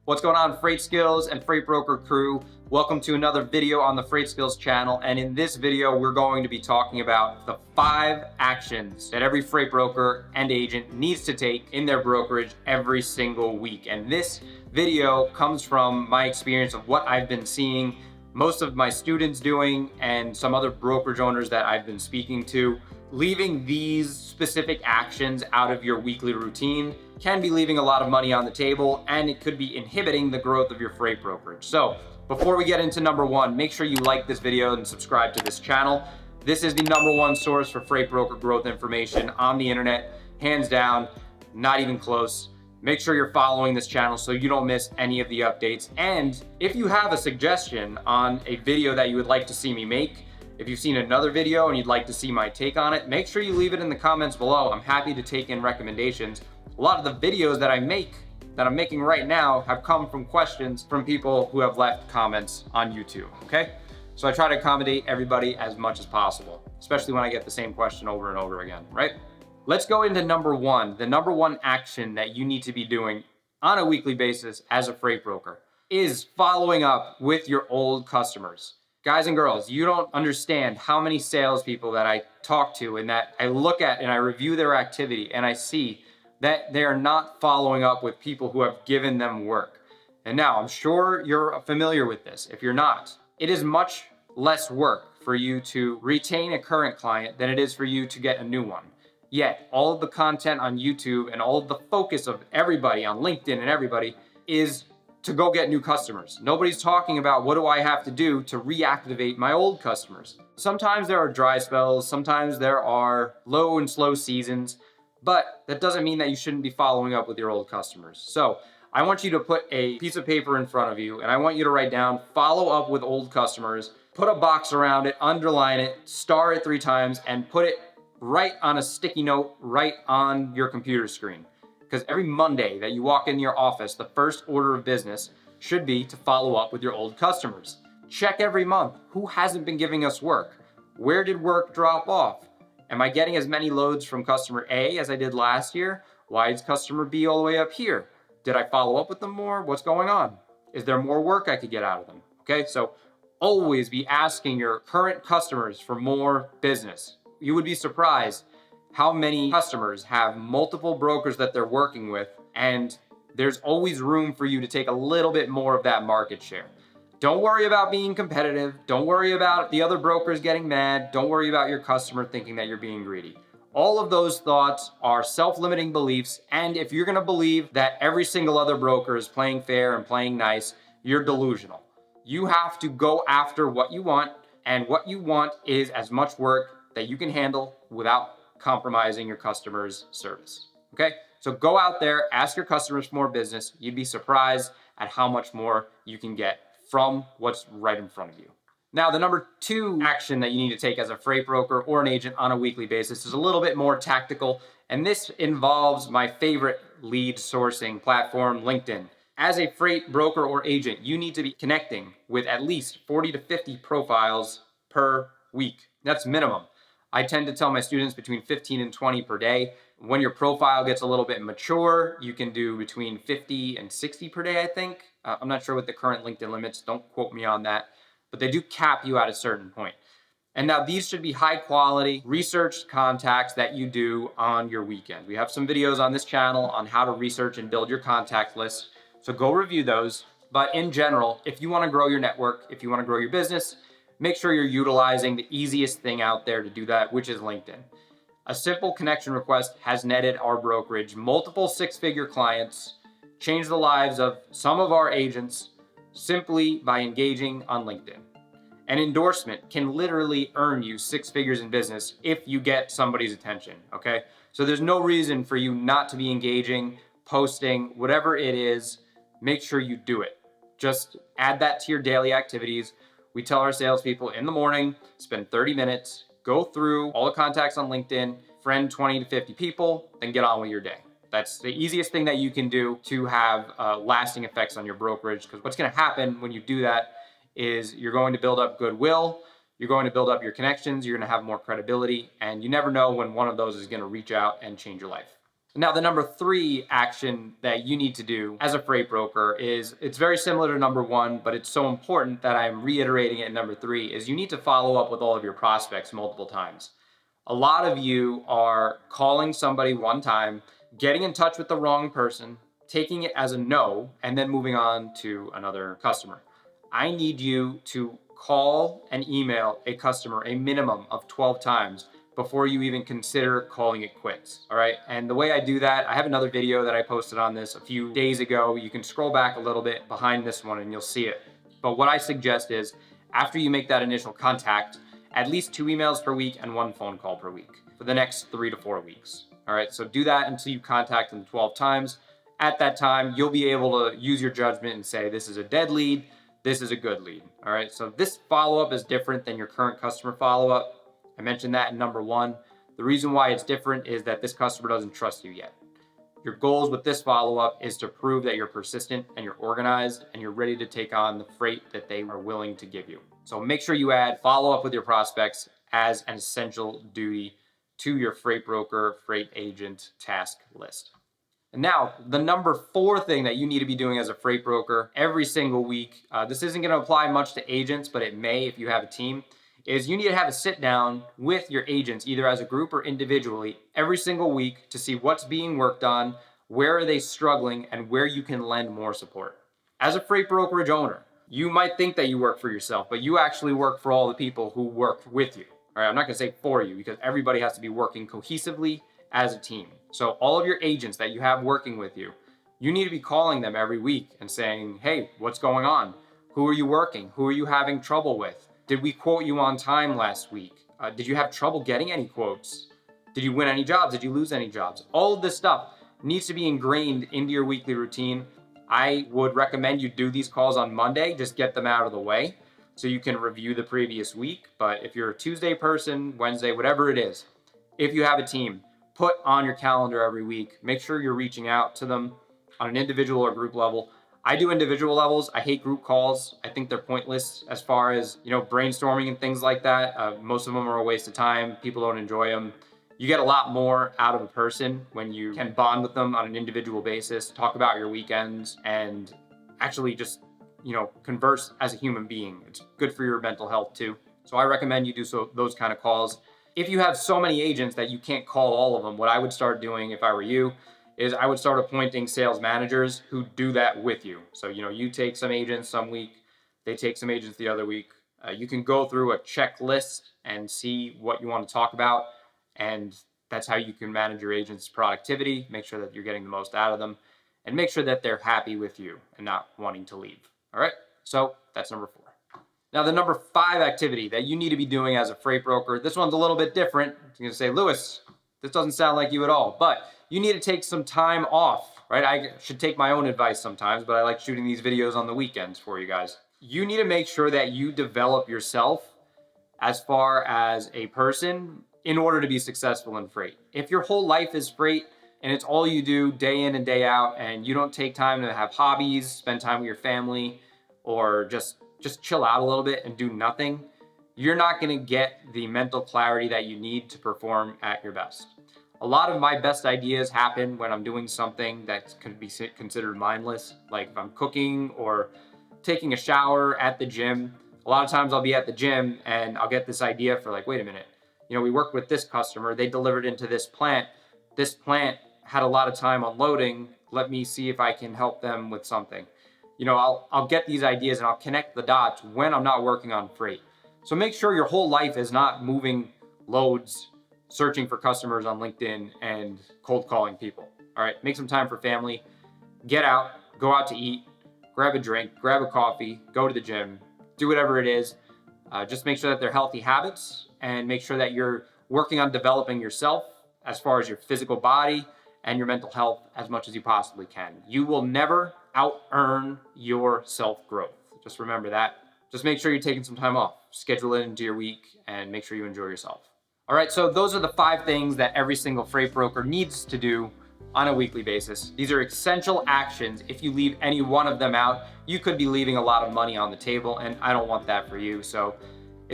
What's going on, Freight Skills and Freight Broker crew? Welcome to another video on the Freight Skills channel. And in this video, we're going to be talking about the 5 actions that every freight broker and agent needs to take in their brokerage every single week. And this video comes from my experience of what I've been seeing most of my students doing and some other brokerage owners that I've been speaking to. Leaving these specific actions out of your weekly routine can be leaving a lot of money on the table, and it could be inhibiting the growth of your freight brokerage. So before we get into number 1, make sure you like this video and subscribe to this channel. This is the number 1 source for freight broker growth information on the internet, hands down, not even close. Make sure you're following this channel so you don't miss any of the updates. And if you have a suggestion on a video that you would like to see me make, if you've seen another video and you'd like to see my take on it, make sure you leave it in the comments below. I'm happy to take in recommendations. A lot of the videos that I'm making right now have come from questions from people who have left comments on YouTube, okay? So I try to accommodate everybody as much as possible, especially when I get the same question over and over again, right? Let's go into number 1. The number 1 action that you need to be doing on a weekly basis as a freight broker is following up with your old customers. Guys and girls, you don't understand how many salespeople that I talk to and that I look at and I review their activity and I see that they are not following up with people who have given them work. And now I'm sure you're familiar with this. If you're not, it is much less work for you to retain a current client than it is for you to get a new one. Yet all of the content on YouTube and all of the focus of everybody on LinkedIn and everybody is to go get new customers. Nobody's talking about what do I have to do to reactivate my old customers. Sometimes there are dry spells, sometimes there are low and slow seasons, but that doesn't mean that you shouldn't be following up with your old customers. So I want you to put a piece of paper in front of you and I want you to write down, follow up with old customers, put a box around it, underline it, star it 3 times, and put it right on a sticky note right on your computer screen. Because every Monday that you walk in your office, the first order of business should be to follow up with your old customers. Check every month. Who hasn't been giving us work? Where did work drop off? Am I getting as many loads from customer A as I did last year? Why is customer B all the way up here? Did I follow up with them more? What's going on? Is there more work I could get out of them? Okay, so always be asking your current customers for more business. You would be surprised how many customers have multiple brokers that they're working with, and there's always room for you to take a little bit more of that market share. Don't worry about being competitive. Don't worry about the other brokers getting mad. Don't worry about your customer thinking that you're being greedy. All of those thoughts are self-limiting beliefs, and if you're gonna believe that every single other broker is playing fair and playing nice, you're delusional. You have to go after what you want, and what you want is as much work that you can handle without compromising your customers' service, okay? So go out there, ask your customers for more business. You'd be surprised at how much more you can get from what's right in front of you. Now, the number 2 action that you need to take as a freight broker or an agent on a weekly basis is a little bit more tactical, and this involves my favorite lead sourcing platform, LinkedIn. As a freight broker or agent, you need to be connecting with at least 40 to 50 profiles per week. That's minimum. I tend to tell my students between 15 and 20 per day. When your profile gets a little bit mature, you can do between 50 and 60 per day, I think. I'm not sure what the current LinkedIn limits, don't quote me on that, but they do cap you at a certain point. And now these should be high quality, researched contacts that you do on your weekend. We have some videos on this channel on how to research and build your contact list, so go review those. But in general, if you wanna grow your network, if you wanna grow your business, make sure you're utilizing the easiest thing out there to do that, which is LinkedIn. A simple connection request has netted our brokerage multiple 6-figure clients, changed the lives of some of our agents simply by engaging on LinkedIn. An endorsement can literally earn you 6 figures in business if you get somebody's attention, okay? So there's no reason for you not to be engaging, posting, whatever it is, make sure you do it. Just add that to your daily activities. We tell our salespeople in the morning, spend 30 minutes, go through all the contacts on LinkedIn, friend 20 to 50 people, then get on with your day. That's the easiest thing that you can do to have lasting effects on your brokerage, because what's gonna happen when you do that is you're going to build up goodwill, you're going to build up your connections, you're gonna have more credibility, and you never know when one of those is gonna reach out and change your life. Now, the number 3 action that you need to do as a freight broker is, it's very similar to number 1, but it's so important that I'm reiterating it in number 3, is you need to follow up with all of your prospects multiple times. A lot of you are calling somebody one time, getting in touch with the wrong person, taking it as a no, and then moving on to another customer. I need you to call and email a customer a minimum of 12 times before you even consider calling it quits. All right. And the way I do that, I have another video that I posted on this a few days ago. You can scroll back a little bit behind this one and you'll see it. But what I suggest is, after you make that initial contact, at least 2 emails per week and 1 phone call per week for the next 3 to 4 weeks. All right. So do that until you contact them 12 times. At that time, you'll be able to use your judgment and say, this is a dead lead, this is a good lead. All right. So this follow-up is different than your current customer follow-up. I mentioned that in number 1. The reason why it's different is that this customer doesn't trust you yet. Your goals with this follow-up is to prove that you're persistent and you're organized and you're ready to take on the freight that they are willing to give you. So make sure you add follow-up with your prospects as an essential duty to your freight broker, freight agent task list. And now, the number 4 thing that you need to be doing as a freight broker every single week, this isn't going to apply much to agents, but it may if you have a team, is you need to have a sit down with your agents, either as a group or individually, every single week to see what's being worked on, where are they struggling, and where you can lend more support. As a freight brokerage owner, you might think that you work for yourself, but you actually work for all the people who work with you. All right, I'm not going to say for you, because everybody has to be working cohesively as a team. So all of your agents that you have working with you, you need to be calling them every week and saying, hey, what's going on? Who are you working? Who are you having trouble with? Did we quote you on time last week? Did you have trouble getting any quotes? Did you win any jobs? Did you lose any jobs? All of this stuff needs to be ingrained into your weekly routine. I would recommend you do these calls on Monday, just get them out of the way so you can review the previous week. But if you're a Tuesday person, Wednesday, whatever it is, if you have a team, put on your calendar every week. Make sure you're reaching out to them on an individual or group level. I do individual levels. I hate group calls. I think they're pointless as far as, brainstorming and things like that. Most of them are a waste of time. People don't enjoy them. You get a lot more out of a person when you can bond with them on an individual basis, talk about your weekends, and actually just, converse as a human being. It's good for your mental health too. So I recommend you do those kind of calls. If you have so many agents that you can't call all of them, what I would start doing if I were you is I would start appointing sales managers who do that with you. So, you take some agents some week, they take some agents the other week. You can go through a checklist and see what you want to talk about. And that's how you can manage your agents' productivity, make sure that you're getting the most out of them, and make sure that they're happy with you and not wanting to leave. All right. So that's number 4. Now, the number 5 activity that you need to be doing as a freight broker, this one's a little bit different. You're going to say, Lewis, this doesn't sound like you at all, but you need to take some time off, right? I should take my own advice sometimes, but I like shooting these videos on the weekends for you guys. You need to make sure that you develop yourself as far as a person in order to be successful in freight. If your whole life is freight and it's all you do day in and day out, and you don't take time to have hobbies, spend time with your family, or just chill out a little bit and do nothing, you're not going to get the mental clarity that you need to perform at your best. A lot of my best ideas happen when I'm doing something that can be considered mindless, like if I'm cooking or taking a shower at the gym. A lot of times I'll be at the gym and I'll get this idea for like, wait a minute, we worked with this customer, they delivered into this plant. This plant had a lot of time unloading. Let me see if I can help them with something. I'll get these ideas and I'll connect the dots when I'm not working on freight. So make sure your whole life is not moving loads, searching for customers on LinkedIn, and cold calling people. All right, make some time for family. Get out, go out to eat, grab a drink, grab a coffee, go to the gym, do whatever it is. Just make sure that they're healthy habits, and make sure that you're working on developing yourself as far as your physical body and your mental health as much as you possibly can. You will never out-earn your self-growth. Just remember that. Just make sure you're taking some time off. Schedule it into your week and make sure you enjoy yourself. All right, so those are the 5 things that every single freight broker needs to do on a weekly basis. These are essential actions. If you leave any one of them out, you could be leaving a lot of money on the table, and I don't want that for you. So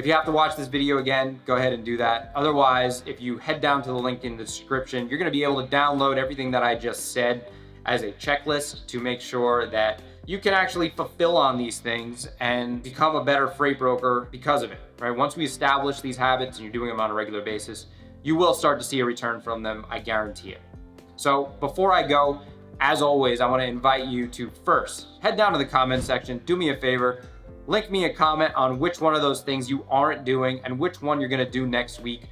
If you have to watch this video again, go ahead and do that. Otherwise, if you head down to the link in the description, you're gonna be able to download everything that I just said as a checklist to make sure that you can actually fulfill on these things and become a better freight broker because of it, right? Once we establish these habits and you're doing them on a regular basis, you will start to see a return from them, I guarantee it. So before I go, as always, I wanna invite you to first head down to the comment section, do me a favor, link me a comment on which one of those things you aren't doing and which one you're gonna do next week.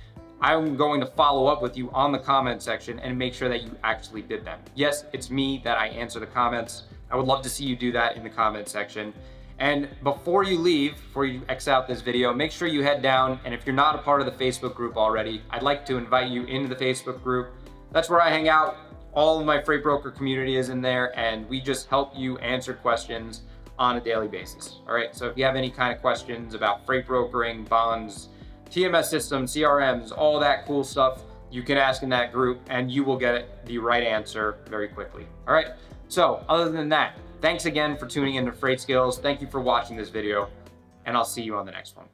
I'm going to follow up with you on the comment section and make sure that you actually did them. Yes, it's me that I answer the comments. I would love to see you do that in the comment section. And before you leave, before you X out this video, make sure you head down, and if you're not a part of the Facebook group already, I'd like to invite you into the Facebook group. That's where I hang out. All of my freight broker community is in there, and we just help you answer questions on a daily basis. All right, so if you have any kind of questions about freight brokering, bonds, TMS systems, CRMs, all that cool stuff, you can ask in that group and you will get the right answer very quickly. All right, so other than that, thanks again for tuning in to Freight Skills. Thank you for watching this video, and I'll see you on the next one.